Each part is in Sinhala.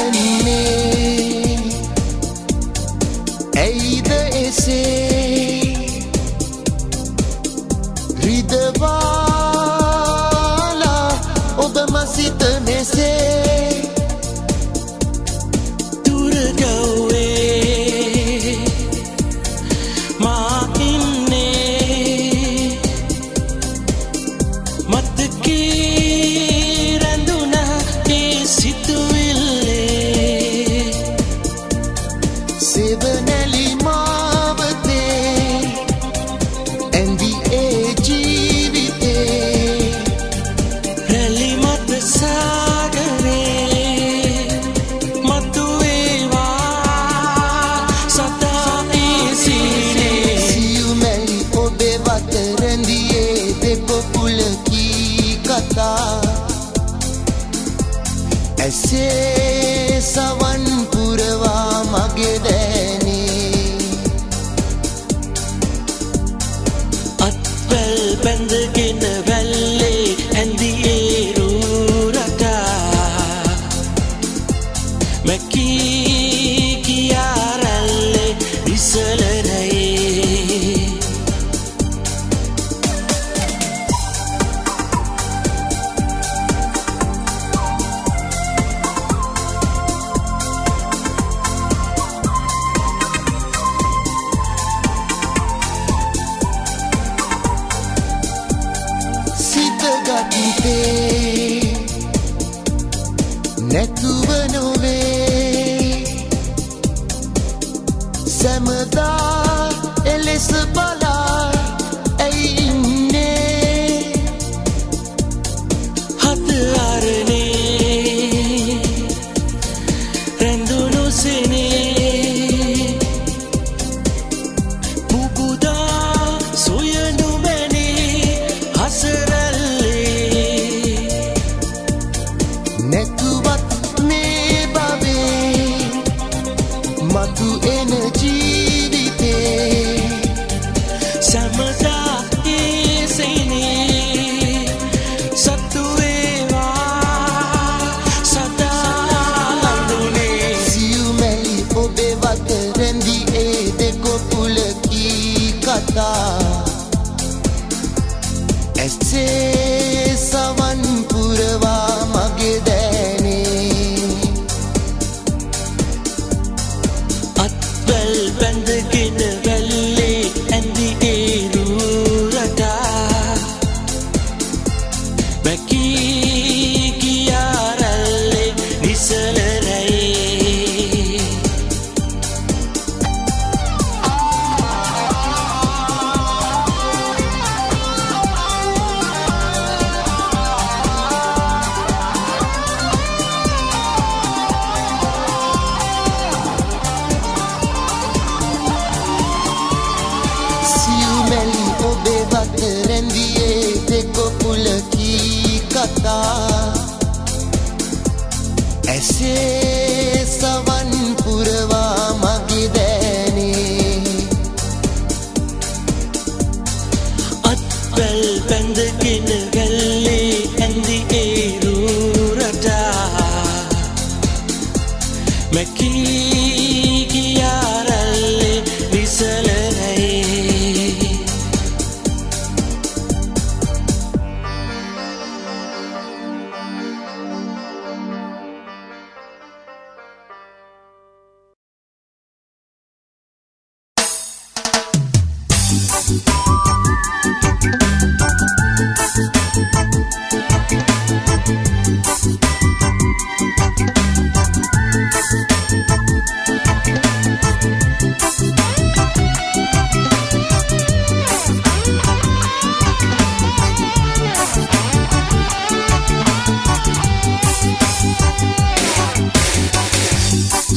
හිතන්නේ ඇයිද එසේ රිදවාලා ඔබ මසිත මෙසේ දුර ගව්වේ මා ඉන්නේ මතකේ රැඳුණ ඒ සිතුවිල්ලේ සෙවනැලි මාවතේ ඇඳි ඒ ජීවිතේ රැලි මත සාගරේ මතුවේවා සදා ඒ සීනේ සියුමැලි ඔබේ වත රැඳියේ දෙපොපුලකි කතා ඇසේ සවන් පුරවා මගේ දෑනේ අත්වැල් බැඳගෙන වැල්ලේ ඇඳියේ රූරටා මැකී කියා රැල්ලේ විසලනයේ සිතගත්තේ නැතුව නොවේ සැමදා එලෙස බලා ඇයි ඉන්නේ හත අරනේ රැඳුණු සෙනේ පුබුදා සොයනු මැනේ හසරල්ලේ නැතුවත් මේ බවේ මතු එන ජීවිතේ සැමදා ඒ සෙනේ සතු වේවා සදා ලඳුනේ සියුමැලි ඔබේ වත රැඳි ඒ දෙකොපුලකි කතා ඇසේ සවන් පුරවා මගේ දෑනේ අත්වැල් බැඳගෙන වැල්ලේ ඇඳියේ රූරටා මැකී කියා රැල්ලේ නිසලරයේ සියුමැලි ඔබේ වත රැඳියේ දෙකොපුලකි කතා ඇසේ සවන් පුරවා මගේ දෑනේ අත්වැල් බැඳගෙන වැල්ලේ ඇඳියේ රූරටා මැකී කියා රැල්ලේ විසලනයේ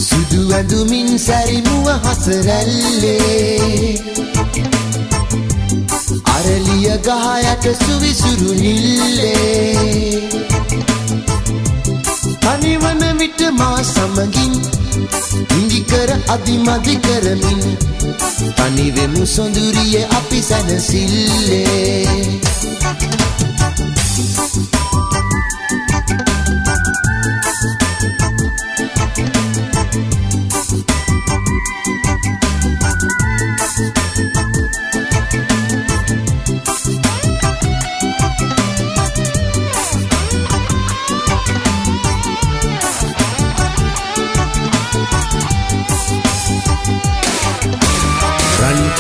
සුදු ඇඳුමින් සැරිමුව හසරැල්ලේ අරලිය ගහ යට සුවිසුරු නිල්ලේ තනිවන විට මා සමගින් ඉඟිකර අදිමදි කරමින් තනිවෙමු සොඳුරිය අපි සැනසිල්ලේ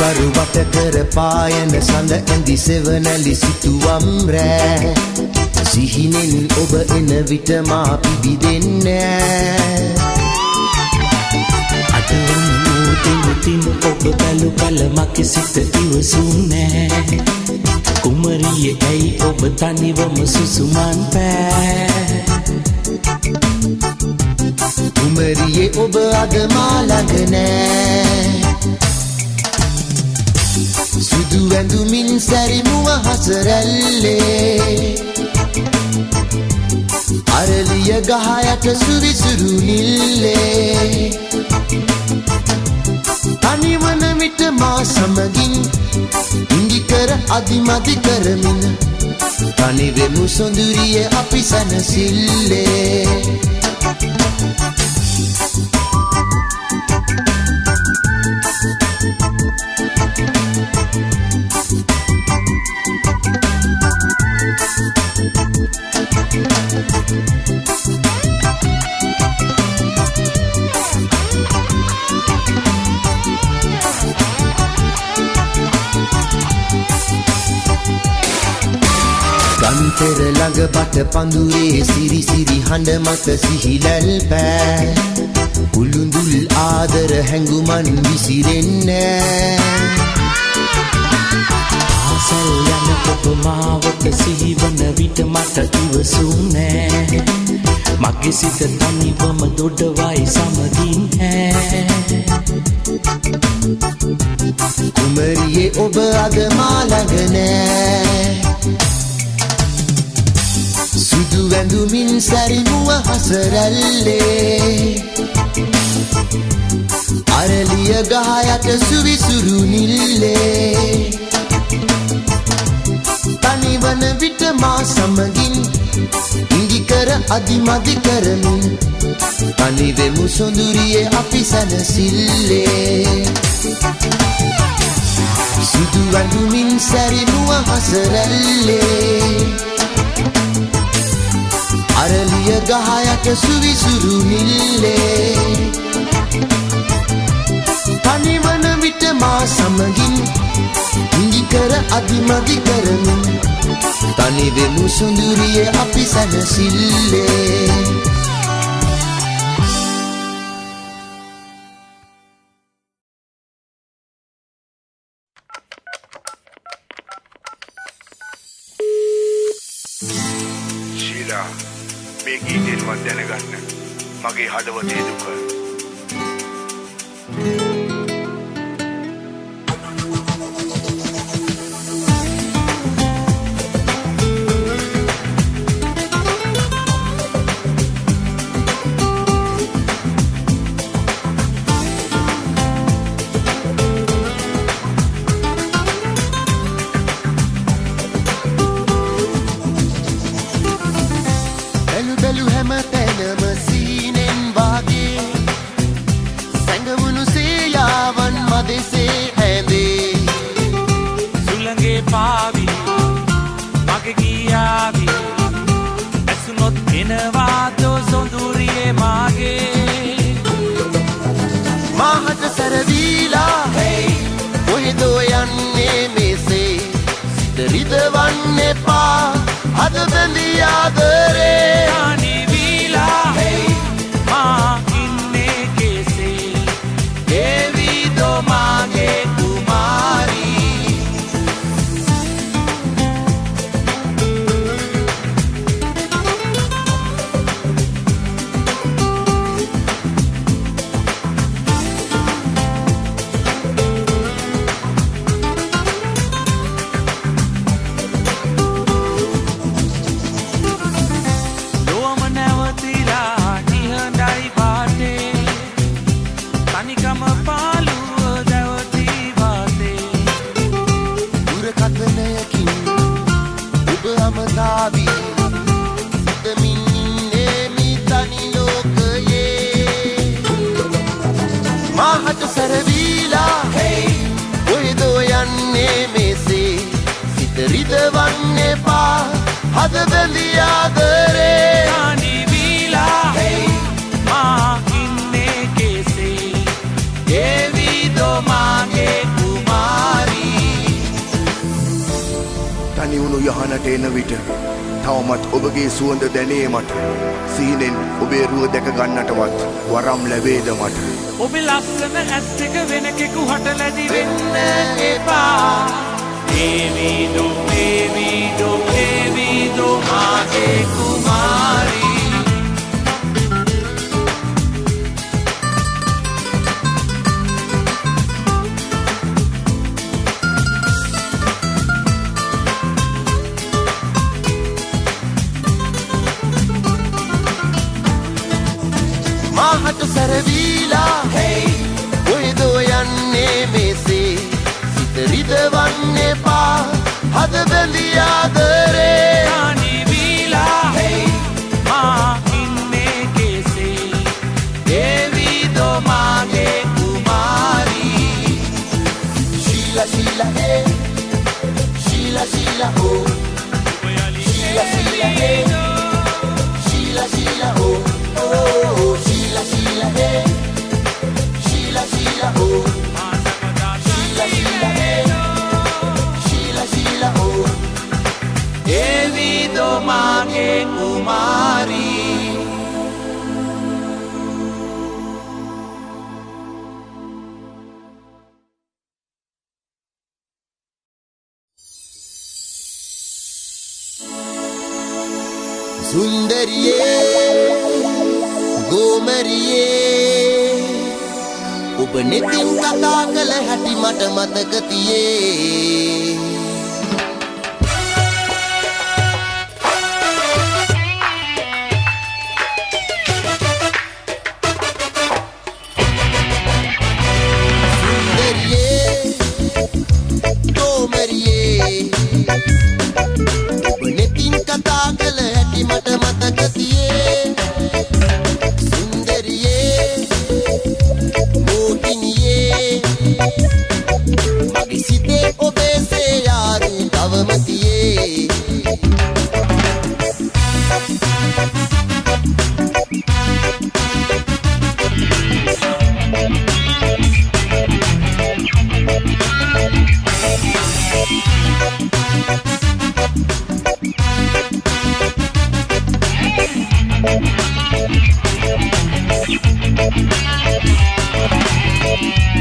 කරුවට කර පායන සඳ ඇඳි සෙවනැලි සිතුවම් රෑ සිහිනෙන් ඔබ එන විට මා පිබිදෙන්නේ අටවන්නූතින් ඔබ බැලු කල මගේ සිත ඉවසුනෑ කුමරියේ ඇයි ඔබ තනිවම සුසුමන් පෑ කුමරියේ ඔබ අද මා ළඟ නෑ සුදු ඇඳුමින් සැරිමුව හසරැල්ලේ අරලිය ගහ යට සුවිසුරු නිල්ලේ තනිවන විට මා සමගින් ඉඟිකර අදිමදි කරමින් තනිවෙමු සොඳුරිය අපි සැනසිල්ලේ ගන්තර ළඟ බට පඳුරේ සිරි සිරි හඬ මත සිහිලැල් පෑ උළුඳුල් ආදර හැඟුමන් විසිරෙන්නේ ආසල් යන ඔබ මාවත සිහිවන විට මට ඉවසුනෑ මගේ සිත තනිවම දොඩවයි සමගින් හැ කුමරියේ ඔබ අද මා ළඟ නෑ සුදු ඇඳුමින් සැරිමුව හසරැල්ලේ අරලිය ගහ යට සුවිසුරු නිල්ලේ තනිවන විට මා සමගින් ඉඟිකර අදිමදි කරමින් තනිවෙමු සොඳුරියේ අපි සැනසිල්ලේ සුදු ඇඳුමින් සැරිමුව හසරැල්ලේ අරලිය ගහ යට සුවිසුරු නිල්ලේ තනිවන විට මා සමගින් ඉඟිකර අදිමදි කරමින් තනිවෙමු සොඳුරියේ අපි සැනසිල්ලේ මේ ගීතේවත් දැනගන්න මගේ හදවතේ දුක Mage kumar විට තවමත් ඔබගේ සුවඳ දැනේ මට. සීනෙන් ඔබේ රුව දැක ගන්නටවත් වරම් ලැබේද මට. ඔබේ ලස්සන ඇස් දෙක වෙන කෙකුහට ලැබි වෙන්න එපා. දේවිදෝ දේවිදෝ දේවිදෝ මාගේ කුමාරී. මාහට සැරවීලා කොයිදෝ යන්නේ මෙසේ සිත රිදවන්න එපා හද බැඳී ආදරේ අනිවිලා මා ඉන්නේ කෙසේ දේවිදෝ මාගේ කුමාරී. ශීලා ශීලා හේ ශීලා ශීලා හෝ ශීලා ශීලා හේ ශීලා ශීලා හෝ Sheila, Sheila, hey. Sheila, Sheila, oh. Sheila, Sheila, hey. Sheila, Sheila, oh. Devido mage kumari. Sundariye ගෝමරියේ ඔබ නෙතින් කතා කළ හැටි මට මතක තියේ. සුන්දරියේ ගෝමරියේ ඔබ නෙතින් කතා කළ හැටි මට මතක තියේ. මගේ සිතේ ඔබේ සේයාරු තවම තියේ.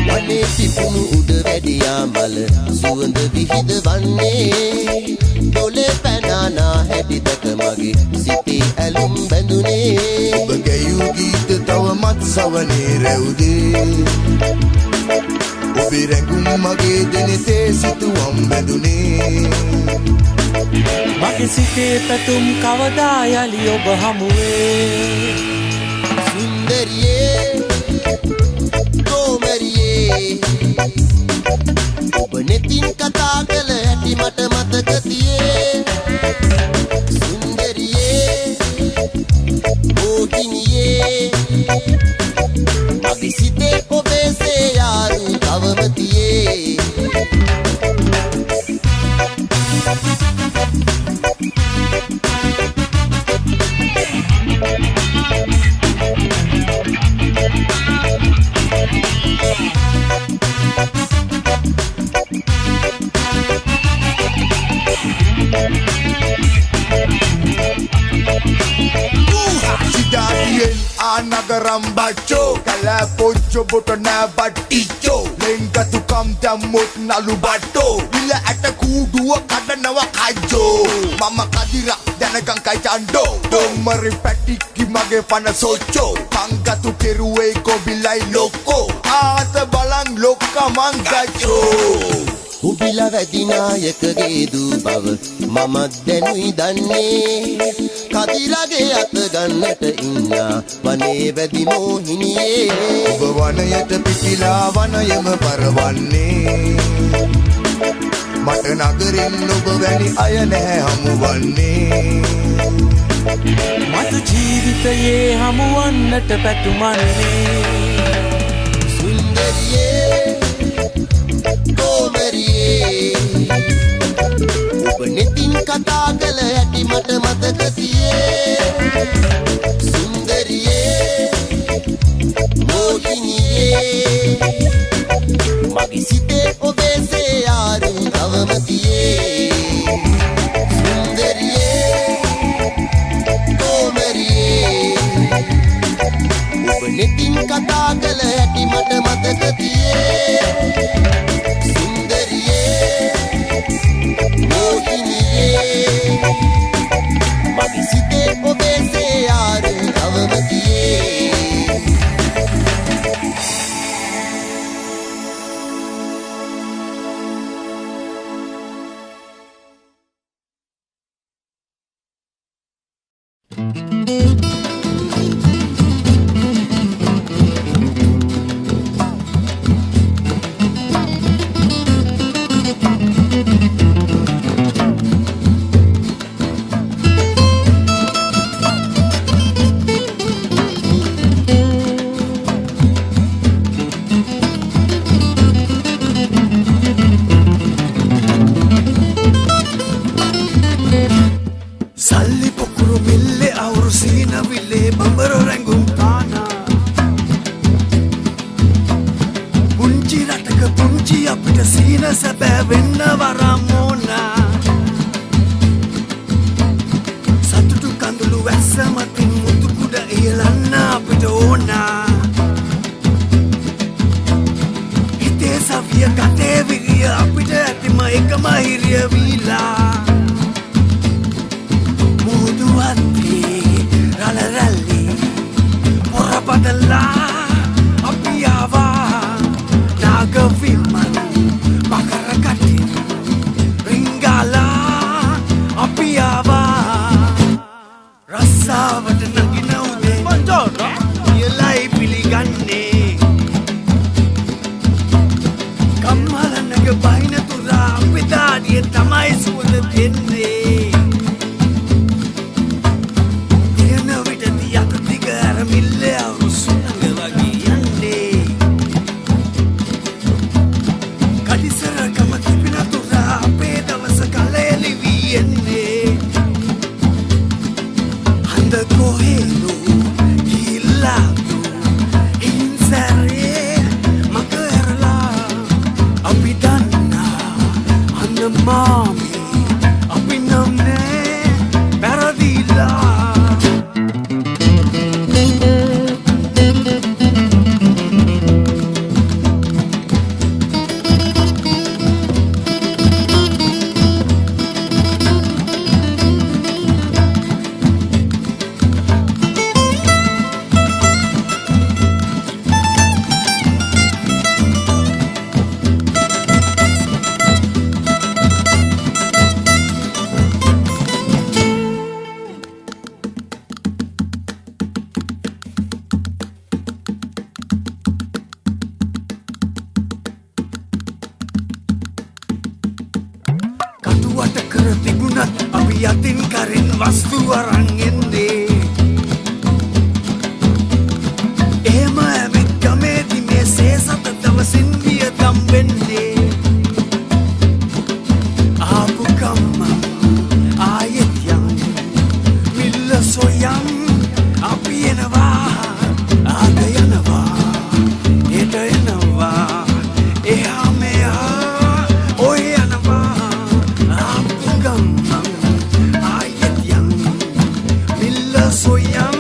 වනේ පිපුණු උඩ වැඩියා මල සුවඳ විහිද වන්නේ. දොලේ පැනානා හැටි දැක මගේ සිතේ ඇලුම් බැඳුනේ. ඔබ ගැයූ ගීත තවමත් සවනේ රැවුදේ. ඔබේ රැඟුම් මගේ දෙනෙතේ සිතුවම් බැඳුනේ. මගේ සිතේ පැතුම් කවදා යලි ඔබ හමුවේ. සුන්දරියේ ගෝමරියේ ඔබ නෙතින් කතා කළ හැටි මට මතක තියේ. සුන්දරියේ මෝහිනියේ මගේ සිතේ ඔබේ සේයාරු තවම තියේ. Sidadian anagaram bacho kala pocho botona baticho lenga tukam damut nalu bato bila ata kuduwa kadanawa kajo mama kadira danagang kai chando domari patiki mage pana socho pangatu keruwe ko bilai loko ata balang lokka mangacho. උබිලා වැදිනායකගේ දූ බව මමත් දැනුයි දන්නේ. කදිරගේ අත ගන්නට ඉන්නා වනේ වැදි මෝහිනියේ. ඔබ වනයට පිපිලා වනයම පරවන්නේ. මට නගරින් ඔබ වැනි අය නැහැ හමුවන්නේ. මතු ජීවිතයේ හමුවන්නට පැතුමන්නේ. සුන්දරියේ ගෝමරියේ ඔබ නෙතින් කතා කළ හැටි මට මතක තියේ. සුන්දරියේ මෝහිනියේ මගේ සිතේ ඔබේ සේයාරු තවම තියේ. සුන්දරියේ Salli pokuru mille auru sina ville bambaro rangum pana punchi rataka punchi apita sina sabe venna varamona satutu kandulu wassa matin mutu kuda ilanna apita ona hite saviya kate viya apita atima ekama hiriya vila Rally, Porabadala, Apiava, Nagaviman, Makarakatin, Ringala, Apiava, Rasa, Vatanaginode, Mandora, Yelai Piligane, Kamala Nagabaina to the Pidadi and Tamais with the Pinde. Correndo, gilado, insere, makerla, abidana, andamami, abinamne, paradila. Katuwata kara tibunat abiyatin ka rin vastu arang ende Ema amit gamedi me sesat davasin viya dambende Apu kammam ayet yang milla soyam api enawa agayanawa eta enawa eha meha oyanawa Ayat yang bila soyam